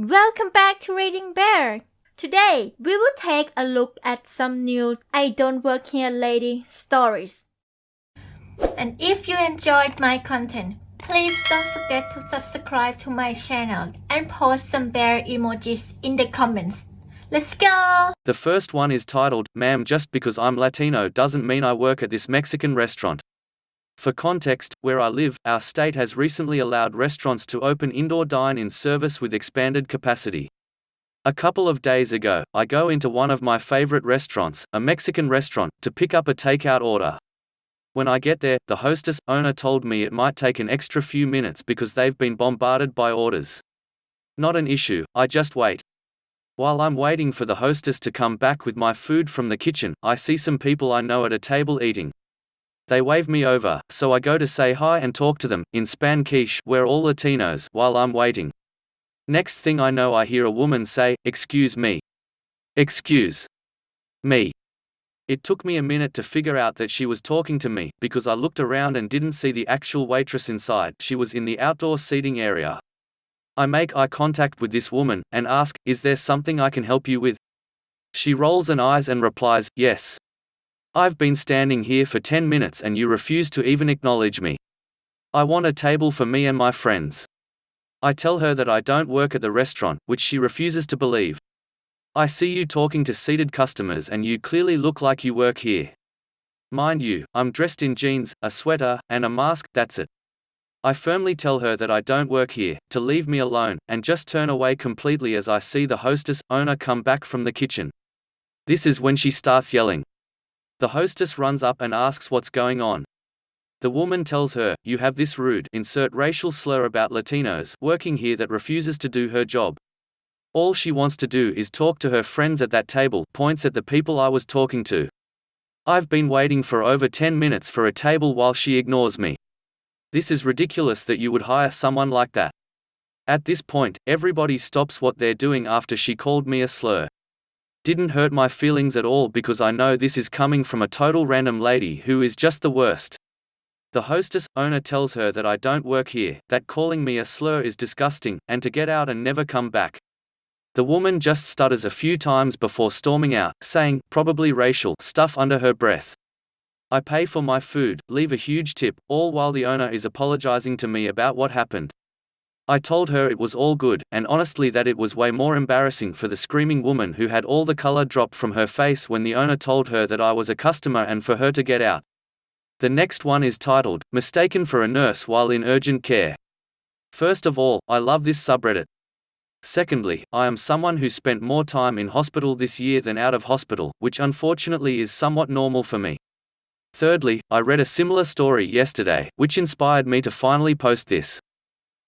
Welcome back to Reading Bear. Today, we will take a look at some new I Don't Work Here Lady stories. And if you enjoyed my content, please don't forget to subscribe to my channel and post some bear emojis in the comments. Let's go! The first one is titled, "Ma'am, just because I'm Latino doesn't mean I work at this Mexican restaurant." For context, where I live, our state has recently allowed restaurants to open indoor dine-in service with expanded capacity. A couple of days ago, I go into one of my favorite restaurants, a Mexican restaurant, to pick up a takeout order. When I get there, the hostess owner told me it might take an extra few minutes because they've been bombarded by orders. Not an issue, I just wait. While I'm waiting for the hostess to come back with my food from the kitchen, I see some people I know at a table eating. They wave me over, so I go to say hi and talk to them, in Spanish, we're all Latinos, while I'm waiting. Next thing I know, I hear a woman say, "Excuse me." Excuse me. It took me a minute to figure out that she was talking to me, because I looked around and didn't see the actual waitress inside. She was in the outdoor seating area. I make eye contact with this woman, and ask, "Is there something I can help you with?" She rolls an eyes and replies, "Yes. I've been standing here for 10 minutes and you refuse to even acknowledge me. I want a table for me and my friends." I tell her that I don't work at the restaurant, which she refuses to believe. "I see you talking to seated customers and you clearly look like you work here. Mind you, I'm dressed in jeans, a sweater, and a mask, that's it." I firmly tell her that I don't work here, to leave me alone, and just turn away completely as I see the hostess owner come back from the kitchen. This is when she starts yelling. The hostess runs up and asks what's going on. The woman tells her, "You have this rude insert racial slur about Latinos working here that refuses to do her job. All she wants to do is talk to her friends at that table," points at the people I was talking to. "I've been waiting for over 10 minutes for a table while she ignores me. This is ridiculous that you would hire someone like that." At this point, everybody stops what they're doing after she called me a slur. Didn't hurt my feelings at all because I know this is coming from a total random lady who is just the worst. The hostess owner tells her that I don't work here, that calling me a slur is disgusting, and to get out and never come back. The woman just stutters a few times before storming out, saying, probably racial stuff under her breath. I pay for my food, leave a huge tip, all while the owner is apologizing to me about what happened. I told her it was all good, and honestly that it was way more embarrassing for the screaming woman who had all the color dropped from her face when the owner told her that I was a customer and for her to get out. The next one is titled, "Mistaken for a Nurse While in Urgent Care." First of all, I love this subreddit. Secondly, I am someone who spent more time in hospital this year than out of hospital, which unfortunately is somewhat normal for me. Thirdly, I read a similar story yesterday, which inspired me to finally post this.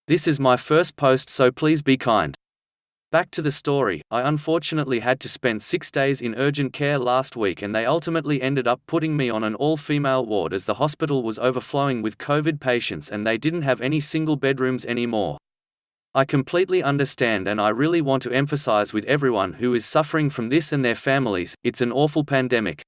This is my first post, so please be kind. Back to the story, I unfortunately had to spend 6 days in urgent care last week and they ultimately ended up putting me on an all-female ward as the hospital was overflowing with COVID patients and they didn't have any single bedrooms anymore. I completely understand and I really want to emphasize with everyone who is suffering from this and their families, it's an awful pandemic.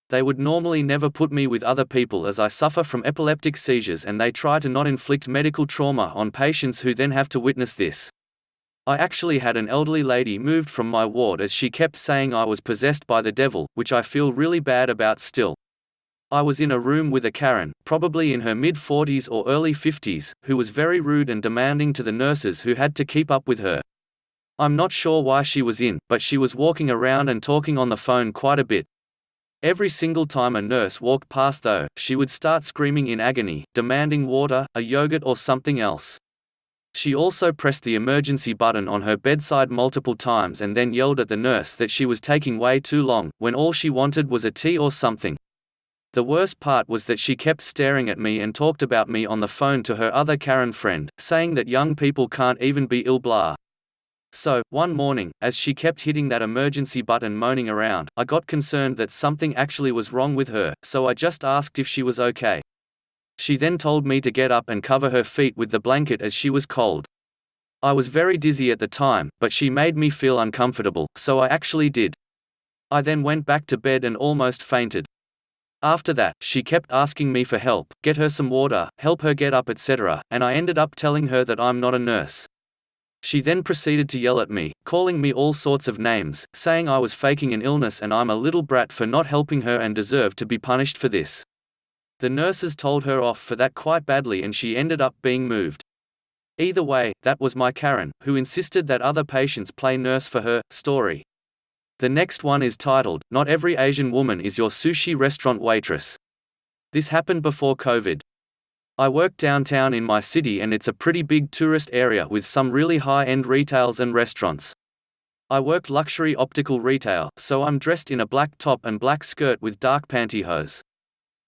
They would normally never put me with other people as I suffer from epileptic seizures and they try to not inflict medical trauma on patients who then have to witness this. I actually had an elderly lady moved from my ward as she kept saying I was possessed by the devil, which I feel really bad about still. I was in a room with a Karen, probably in her mid-40s or early 50s, who was very rude and demanding to the nurses who had to keep up with her. I'm not sure why she was in, but she was walking around and talking on the phone quite a bit. Every single time a nurse walked past though, she would start screaming in agony, demanding water, a yogurt or something else. She also pressed the emergency button on her bedside multiple times and then yelled at the nurse that she was taking way too long, when all she wanted was a tea or something. The worst part was that she kept staring at me and talked about me on the phone to her other Karen friend, saying that young people can't even be ill blah. So, one morning, as she kept hitting that emergency button moaning around, I got concerned that something actually was wrong with her, so I just asked if she was okay. She then told me to get up and cover her feet with the blanket as she was cold. I was very dizzy at the time, but she made me feel uncomfortable, so I actually did. I then went back to bed and almost fainted. After that, she kept asking me for help, get her some water, help her get up etc., and I ended up telling her that I'm not a nurse. She then proceeded to yell at me, calling me all sorts of names, saying I was faking an illness and I'm a little brat for not helping her and deserve to be punished for this. The nurses told her off for that quite badly and she ended up being moved. Either way, that was my Karen, who insisted that other patients play nurse for her story. The next one is titled, "Not Every Asian Woman is Your Sushi Restaurant Waitress." This happened before COVID. I work downtown in my city and it's a pretty big tourist area with some really high-end retails and restaurants. I work luxury optical retail, so I'm dressed in a black top and black skirt with dark pantyhose.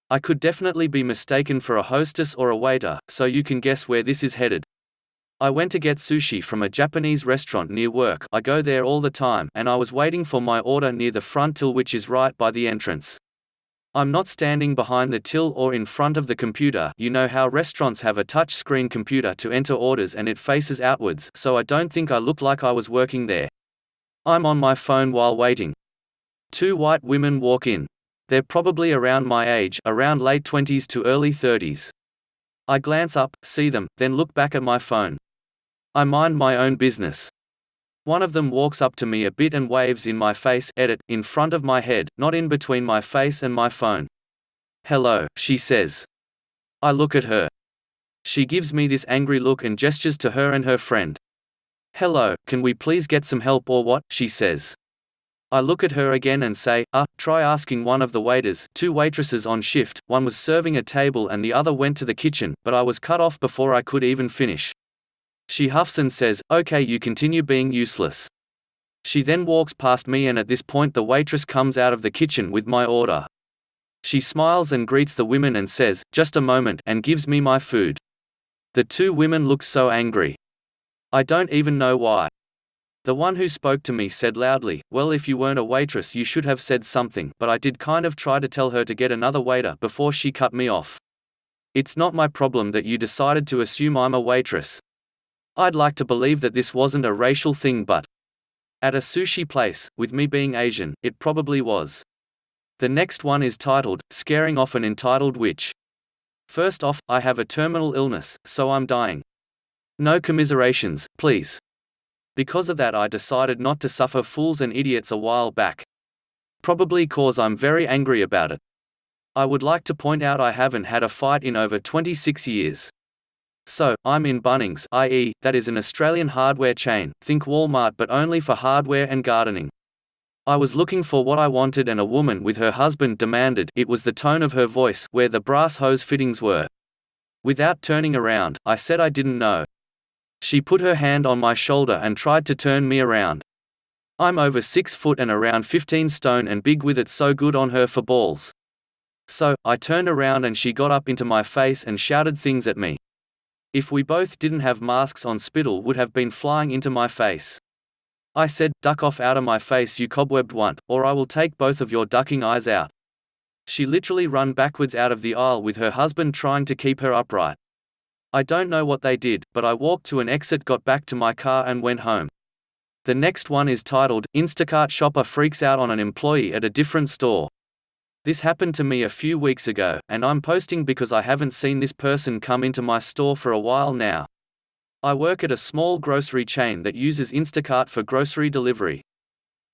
I could definitely be mistaken for a hostess or a waiter, so you can guess where this is headed. I went to get sushi from a Japanese restaurant near work. I go there all the time, and I was waiting for my order near the front till, which is right by the entrance. I'm not standing behind the till or in front of the computer. You know how restaurants have a touch screen computer to enter orders and it faces outwards, so I don't think I looked like I was working there. I'm on my phone while waiting. Two white women walk in. They're probably around my age, around late 20s to early 30s. I glance up, see them, then look back at my phone. I mind my own business. One of them walks up to me a bit and waves in my face, edit, in front of my head, not in between my face and my phone. "Hello," she says. I look at her. She gives me this angry look and gestures to her and her friend. "Hello, can we please get some help or what?" she says. I look at her again and say, try asking one of the waiters." Two waitresses on shift, one was serving a table and the other went to the kitchen, but I was cut off before I could even finish. She huffs and says, "Okay, you continue being useless." She then walks past me and at this point the waitress comes out of the kitchen with my order. She smiles and greets the women and says, "Just a moment," and gives me my food. The two women looked so angry. I don't even know why. The one who spoke to me said loudly, "Well, if you weren't a waitress you should have said something," but I did kind of try to tell her to get another waiter before she cut me off. "It's not my problem that you decided to assume I'm a waitress." I'd like to believe that this wasn't a racial thing, but at a sushi place, with me being Asian, it probably was. The next one is titled, "Scaring Off an Entitled Witch." First off, I have a terminal illness, so I'm dying. No commiserations, please. Because of that I decided not to suffer fools and idiots a while back. Probably cause I'm very angry about it. I would like to point out I haven't had a fight in over 26 years. So, I'm in Bunnings, i.e., that is an Australian hardware chain, think Walmart but only for hardware and gardening. I was looking for what I wanted and a woman with her husband demanded, it was the tone of her voice, where the brass hose fittings were. Without turning around, I said I didn't know. She put her hand on my shoulder and tried to turn me around. I'm over 6 foot and around 15 stone and big with it, so good on her for balls. So, I turned around and she got up into my face and shouted things at me. If we both didn't have masks on, spittle would have been flying into my face. I said, "Duck off out of my face, you cobwebbed one, or I will take both of your ducking eyes out." She literally ran backwards out of the aisle with her husband trying to keep her upright. I don't know what they did, but I walked to an exit, got back to my car and went home. The next one is titled, "Instacart Shopper Freaks Out on an Employee at a Different Store." This happened to me a few weeks ago, and I'm posting because I haven't seen this person come into my store for a while now. I work at a small grocery chain that uses Instacart for grocery delivery.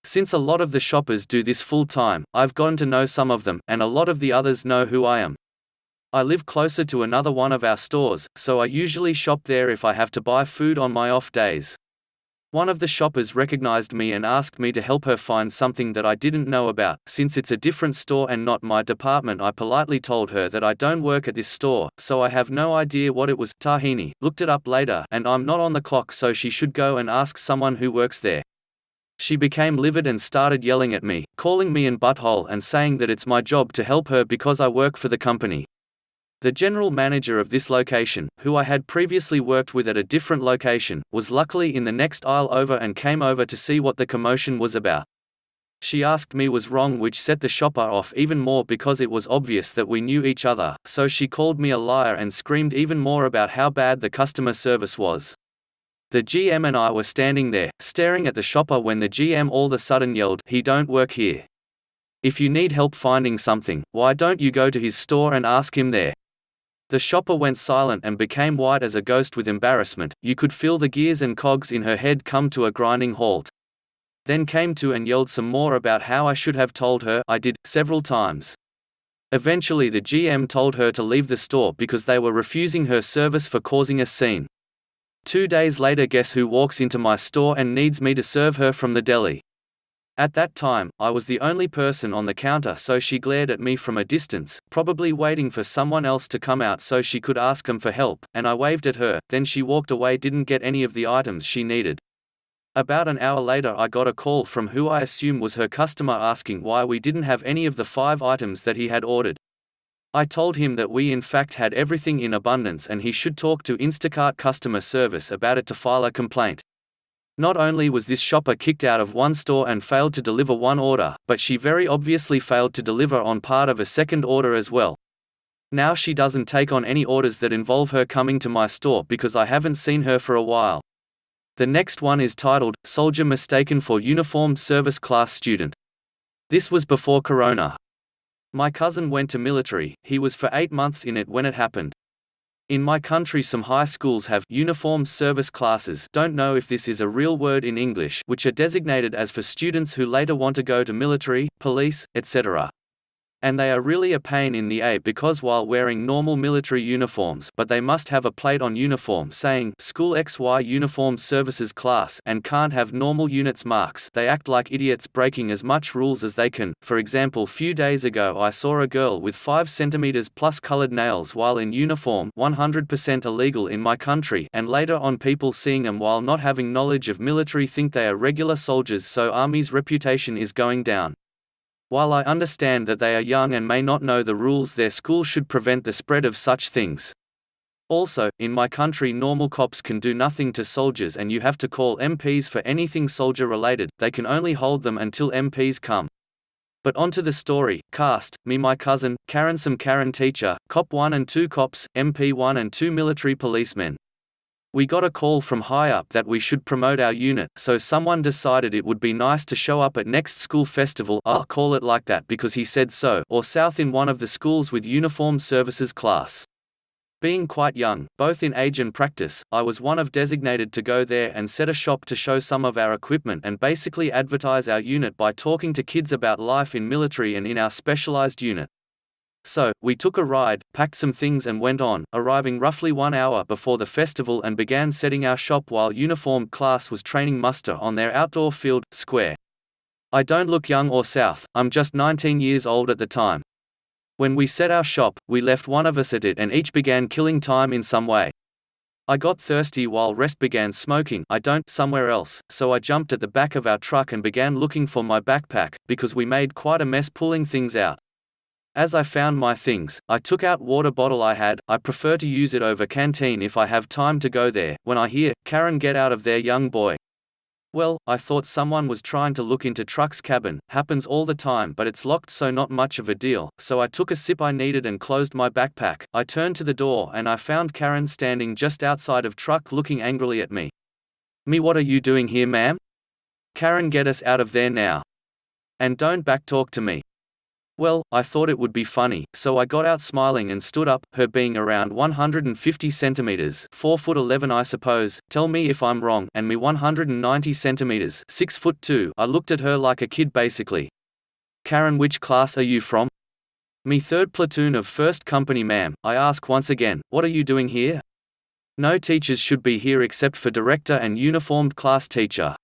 Since a lot of the shoppers do this full time, I've gotten to know some of them, and a lot of the others know who I am. I live closer to another one of our stores, so I usually shop there if I have to buy food on my off days. One of the shoppers recognized me and asked me to help her find something that I didn't know about. Since it's a different store and not my department, I politely told her that I don't work at this store, so I have no idea what it was. Tahini, looked it up later, and I'm not on the clock, so she should go and ask someone who works there. She became livid and started yelling at me, calling me an butthole and saying that it's my job to help her because I work for the company. The general manager of this location, who I had previously worked with at a different location, was luckily in the next aisle over and came over to see what the commotion was about. She asked me was wrong, which set the shopper off even more because it was obvious that we knew each other, so she called me a liar and screamed even more about how bad the customer service was. The GM and I were standing there, staring at the shopper when the GM all of a sudden yelled, "He don't work here. If you need help finding something, why don't you go to his store and ask him there?" The shopper went silent and became white as a ghost with embarrassment. You could feel the gears and cogs in her head come to a grinding halt. Then came to and yelled some more about how I should have told her. I did, several times. Eventually the GM told her to leave the store because they were refusing her service for causing a scene. 2 days later, guess who walks into my store and needs me to serve her from the deli? At that time, I was the only person on the counter, so she glared at me from a distance, probably waiting for someone else to come out so she could ask them for help, and I waved at her. Then she walked away, didn't get any of the items she needed. About an hour later I got a call from who I assume was her customer asking why we didn't have any of the 5 items that he had ordered. I told him that we in fact had everything in abundance and he should talk to Instacart customer service about it to file a complaint. Not only was this shopper kicked out of one store and failed to deliver one order, but she very obviously failed to deliver on part of a second order as well. Now she doesn't take on any orders that involve her coming to my store because I haven't seen her for a while. The next one is titled, Soldier Mistaken for Uniformed Service Class Student. This was before Corona. My cousin went to military, he was for 8 months in it when it happened. In my country some high schools have uniformed service classes, don't know if this is a real word in English, which are designated as for students who later want to go to military, police, etc. And they are really a pain in the A because while wearing normal military uniforms, but they must have a plate on uniform saying School XY Uniformed Services Class and can't have normal units marks. They act like idiots breaking as much rules as they can. For example, few days ago I saw a girl with 5 cm plus colored nails while in uniform, 100% illegal in my country, and later on people seeing them while not having knowledge of military think they are regular soldiers, so Army's reputation is going down. While I understand that they are young and may not know the rules, their school should prevent the spread of such things. Also, in my country normal cops can do nothing to soldiers and you have to call MPs for anything soldier related. They can only hold them until MPs come. But onto the story. Cast, me, my cousin, Karen, some Karen teacher, cop 1 and 2 cops, MP 1 and 2 military policemen. We got a call from high up that we should promote our unit, so someone decided it would be nice to show up at next school festival, I'll call it like that because he said so, or south in one of the schools with uniformed services class. Being quite young, both in age and practice, I was one of designated to go there and set a shop to show some of our equipment and basically advertise our unit by talking to kids about life in military and in our specialized unit. So, we took a ride, packed some things and went on, arriving roughly 1 hour before the festival and began setting our shop while uniformed class was training muster on their outdoor field, square. I don't look young or south, I'm just 19 years old at the time. When we set our shop, we left one of us at it and each began killing time in some way. I got thirsty while rest began smoking, somewhere else, so I jumped at the back of our truck and began looking for my backpack, because we made quite a mess pulling things out. As I found my things, I took out water bottle I had. I prefer to use it over canteen if I have time to go there. When I hear, Karen, get out of there, young boy. Well, I thought someone was trying to look into truck's cabin, happens all the time but it's locked so not much of a deal, so I took a sip I needed and closed my backpack. I turned to the door and I found Karen standing just outside of truck looking angrily at me. Me, what are you doing here, ma'am? Karen, get us out of there now. And don't backtalk to me. Well, I thought it would be funny, so I got out smiling and stood up, her being around 150 centimeters, 4'11" I suppose, tell me if I'm wrong, and me 190 centimeters, 6'2". I looked at her like a kid basically. Karen, which class are you from? Me 3rd platoon of 1st company, ma'am. I ask once again, what are you doing here? No teachers should be here except for director and uniformed class teacher.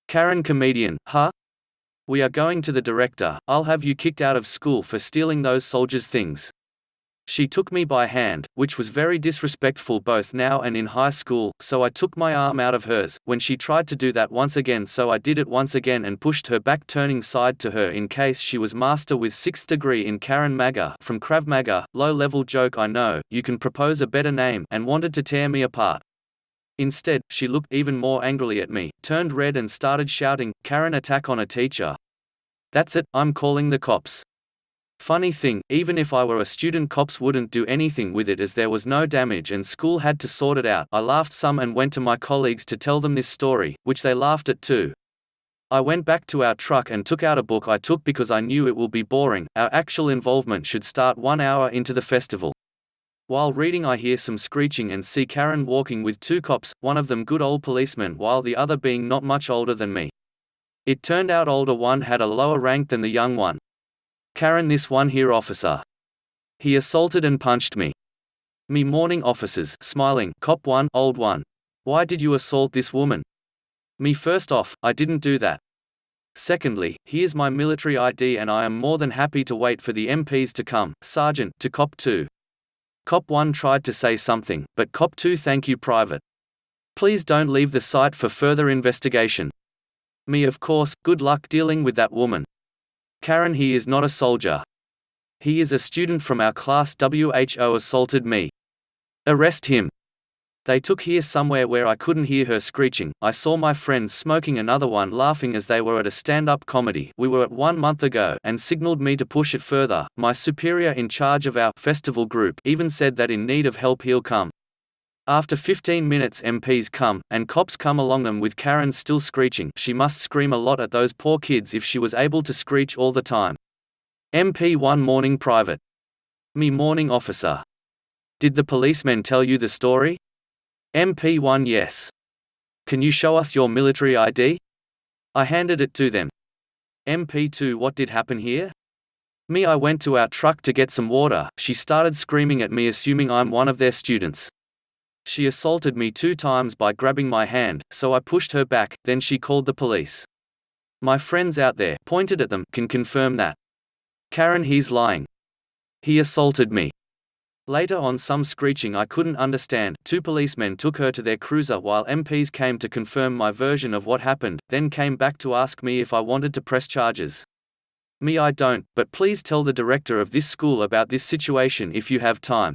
Karen, comedian, huh? We are going to the director. I'll have you kicked out of school for stealing those soldiers' things. She took me by hand, which was very disrespectful both now and in high school, so I took my arm out of hers, when she tried to do that once again, so I did it once again and pushed her back, turning side to her in case she was master with 6th degree in Karen Maga, from Krav Maga, low-level joke I know, you can propose a better name, and wanted to tear me apart. Instead, she looked even more angrily at me, turned red and started shouting, Karen, attack on a teacher. That's it, I'm calling the cops. Funny thing, even if I were a student, cops wouldn't do anything with it as there was no damage and school had to sort it out. I laughed some and went to my colleagues to tell them this story, which they laughed at too. I went back to our truck and took out a book I took because I knew it will be boring. Our actual involvement should start 1 hour into the festival. While reading I hear some screeching and see Karen walking with two cops, one of them good old policeman while the other being not much older than me. It turned out older one had a lower rank than the young one. Karen, this one here officer. He assaulted and punched me. Me morning officers, smiling, cop one, old one. Why did you assault this woman? Me, first off, I didn't do that. Secondly, here's my military ID and I am more than happy to wait for the MPs to come, Sergeant, to cop 2. Cop 1 tried to say something, but cop 2, thank you, private. Please don't leave the site for further investigation. Me, of course, good luck dealing with that woman. Karen, he is not a soldier. He is a student from our class. WHO assaulted me. Arrest him. They took her somewhere where I couldn't hear her screeching. I saw my friends smoking, another one laughing as they were at a stand-up comedy we were at 1 month ago, and signaled me to push it further. My superior in charge of our festival group even said that in need of help he'll come. After 15 minutes MPs come, and cops come along them with Karen still screeching. She must scream a lot at those poor kids if she was able to screech all the time. MP 1 morning private. Me morning officer. Did the policemen tell you the story? MP 1 yes. Can you show us your military ID? I handed it to them. MP 2 what did happen here? Me, I went to our truck to get some water. She started screaming at me assuming I'm one of their students. She assaulted me 2 times by grabbing my hand, so I pushed her back, then she called the police. My friends out there, pointed at them, can confirm that. Karen, he's lying. He assaulted me. Later on, some screeching I couldn't understand. 2 policemen took her to their cruiser while MPs came to confirm my version of what happened, then came back to ask me if I wanted to press charges. Me, I don't, but please tell the director of this school about this situation if you have time.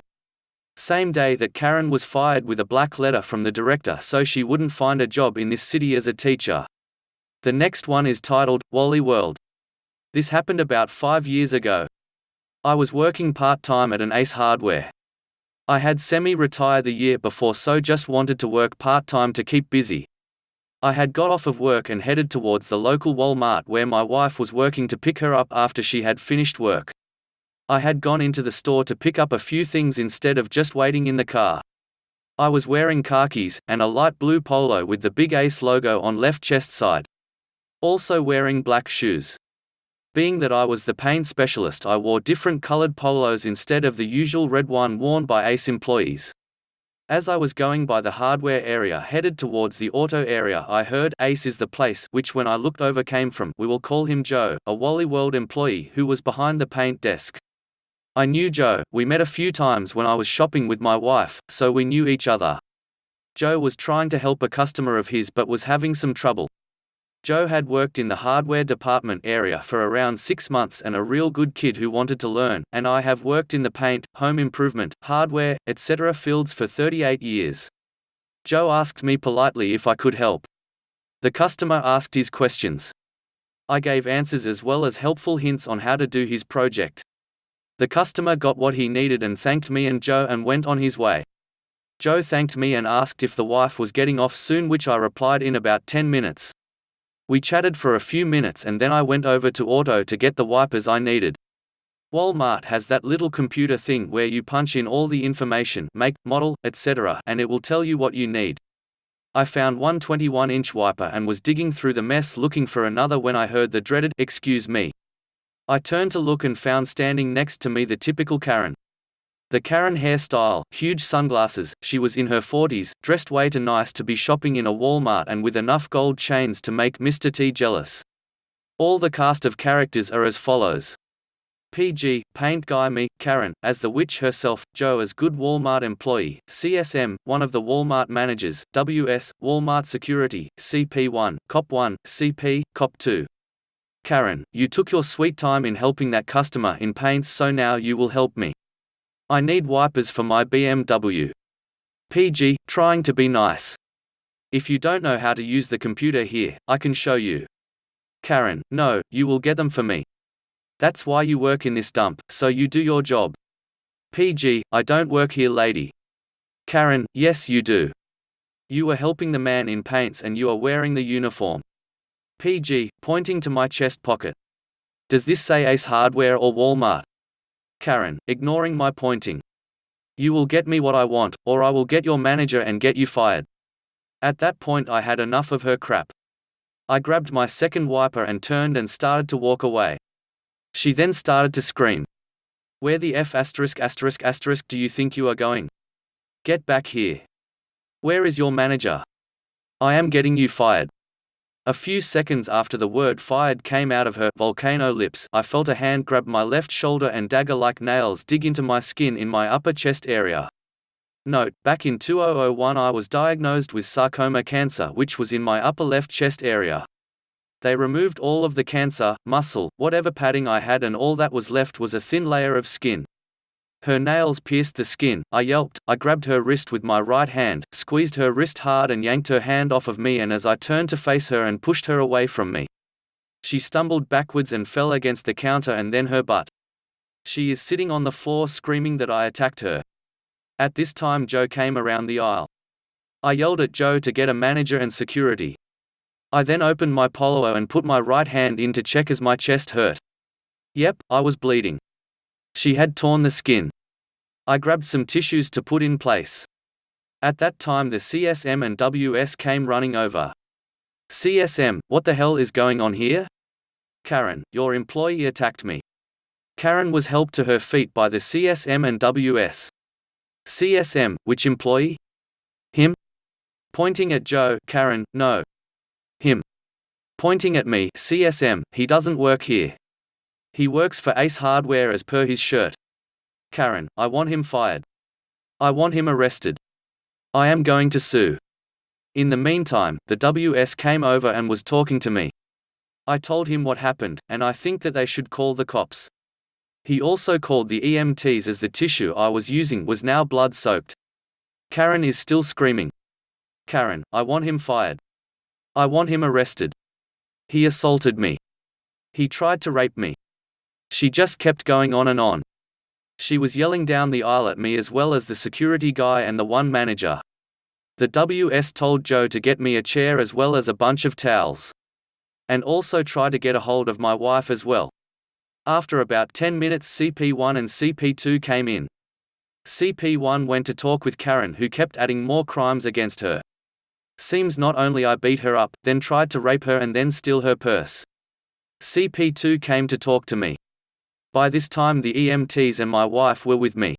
Same day that Karen was fired with a black letter from the director so she wouldn't find a job in this city as a teacher. The next one is titled, Wally World. This happened about 5 years ago. I was working part-time at an Ace Hardware. I had semi-retired the year before, so just wanted to work part-time to keep busy. I had got off of work and headed towards the local Walmart where my wife was working to pick her up after she had finished work. I had gone into the store to pick up a few things instead of just waiting in the car. I was wearing khakis, and a light blue polo with the big Ace logo on left chest side. Also wearing black shoes. Being that I was the paint specialist, I wore different colored polos instead of the usual red one worn by Ace employees. As I was going by the hardware area headed towards the auto area, I heard Ace is the place, which when I looked over came from, we will call him Joe, a Wally World employee who was behind the paint desk. I knew Joe. We met a few times when I was shopping with my wife, so we knew each other. Joe was trying to help a customer of his but was having some trouble. Joe had worked in the hardware department area for around 6 months and a real good kid who wanted to learn, and I have worked in the paint, home improvement, hardware, etc. fields for 38 years. Joe asked me politely if I could help. The customer asked his questions. I gave answers as well as helpful hints on how to do his project. The customer got what he needed and thanked me and Joe and went on his way. Joe thanked me and asked if the wife was getting off soon, which I replied in about 10 minutes. We chatted for a few minutes and then I went over to Auto to get the wipers I needed. Walmart has that little computer thing where you punch in all the information, make, model, etc., and it will tell you what you need. I found one 21-inch wiper and was digging through the mess looking for another when I heard the dreaded "excuse me." I turned to look and found standing next to me the typical Karen. The Karen hairstyle, huge sunglasses, she was in her 40s, dressed way too nice to be shopping in a Walmart and with enough gold chains to make Mr. T jealous. All the cast of characters are as follows. PG, paint guy me, Karen, as the witch herself, Joe as good Walmart employee, CSM, one of the Walmart managers, WS, Walmart security, CP1, Cop 1, CP, Cop 2. Karen, you took your sweet time in helping that customer in paints, so now you will help me. I need wipers for my BMW. PG, trying to be nice. If you don't know how to use the computer here, I can show you. Karen, no, you will get them for me. That's why you work in this dump, so you do your job. PG, I don't work here, lady. Karen, yes you do. You were helping the man in paints and you are wearing the uniform. PG, pointing to my chest pocket. Does this say Ace Hardware or Walmart? Karen, ignoring my pointing. You will get me what I want, or I will get your manager and get you fired." At that point I had enough of her crap. I grabbed my second wiper and turned and started to walk away. She then started to scream, "Where the F*** do you think you are going? Get back here. Where is your manager? I am getting you fired." A few seconds after the word fired came out of her volcano lips, I felt a hand grab my left shoulder and dagger-like nails dig into my skin in my upper chest area. Note, back in 2001 I was diagnosed with sarcoma cancer, which was in my upper left chest area. They removed all of the cancer, muscle, whatever padding I had, and all that was left was a thin layer of skin. Her nails pierced the skin. I yelped. I grabbed her wrist with my right hand, squeezed her wrist hard and yanked her hand off of me, and as I turned to face her and pushed her away from me, she stumbled backwards and fell against the counter and then her butt. She is sitting on the floor screaming that I attacked her. At this time Joe came around the aisle. I yelled at Joe to get a manager and security. I then opened my polo and put my right hand in to check as my chest hurt. Yep, I was bleeding. She had torn the skin. I grabbed some tissues to put in place. At that time the CSM and WS came running over. CSM, what the hell is going on here? Karen, your employee attacked me. Karen was helped to her feet by the CSM and WS. CSM, which employee? Him? Pointing at Joe. Karen, no. Him. Pointing at me. CSM, he doesn't work here. He works for Ace Hardware as per his shirt. Karen, I want him fired. I want him arrested. I am going to sue. In the meantime, the WS came over and was talking to me. I told him what happened, and I think that they should call the cops. He also called the EMTs as the tissue I was using was now blood-soaked. Karen is still screaming. Karen, I want him fired. I want him arrested. He assaulted me. He tried to rape me. She just kept going on and on. She was yelling down the aisle at me as well as the security guy and the one manager. The WS told Joe to get me a chair as well as a bunch of towels. And also try to get a hold of my wife as well. After about 10 minutes CP1 and CP2 came in. CP1 went to talk with Karen, who kept adding more crimes against her. Seems not only I beat her up, then tried to rape her and then steal her purse. CP2 came to talk to me. By this time the EMTs and my wife were with me.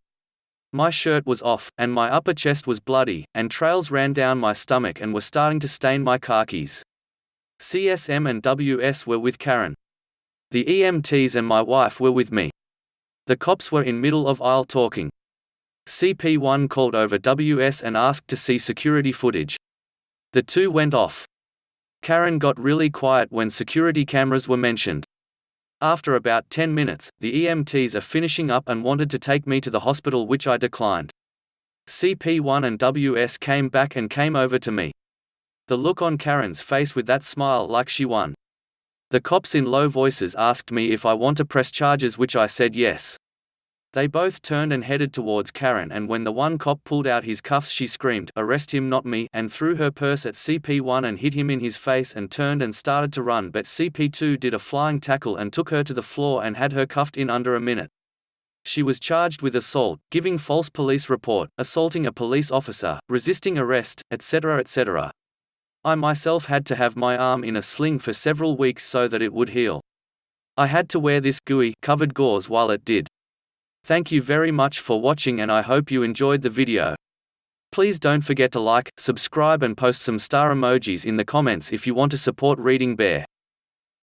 My shirt was off, and my upper chest was bloody, and trails ran down my stomach and were starting to stain my khakis. CSM and WS were with Karen. The EMTs and my wife were with me. The cops were in middle of aisle talking. CP1 called over WS and asked to see security footage. The two went off. Karen got really quiet when security cameras were mentioned. After about 10 minutes, the EMTs are finishing up and wanted to take me to the hospital, which I declined. CP1 and WS came back and came over to me. The look on Karen's face with that smile like she won. The cops in low voices asked me if I want to press charges, which I said yes. They both turned and headed towards Karen, and when the one cop pulled out his cuffs she screamed, "Arrest him, not me," and threw her purse at CP1 and hit him in his face and turned and started to run, but CP2 did a flying tackle and took her to the floor and had her cuffed in under a minute. She was charged with assault, giving false police report, assaulting a police officer, resisting arrest, etc. etc. I myself had to have my arm in a sling for several weeks so that it would heal. I had to wear this gooey, covered gauze while it did. Thank you very much for watching, and I hope you enjoyed the video. Please don't forget to like, subscribe and post some star emojis in the comments if you want to support Reading Bear.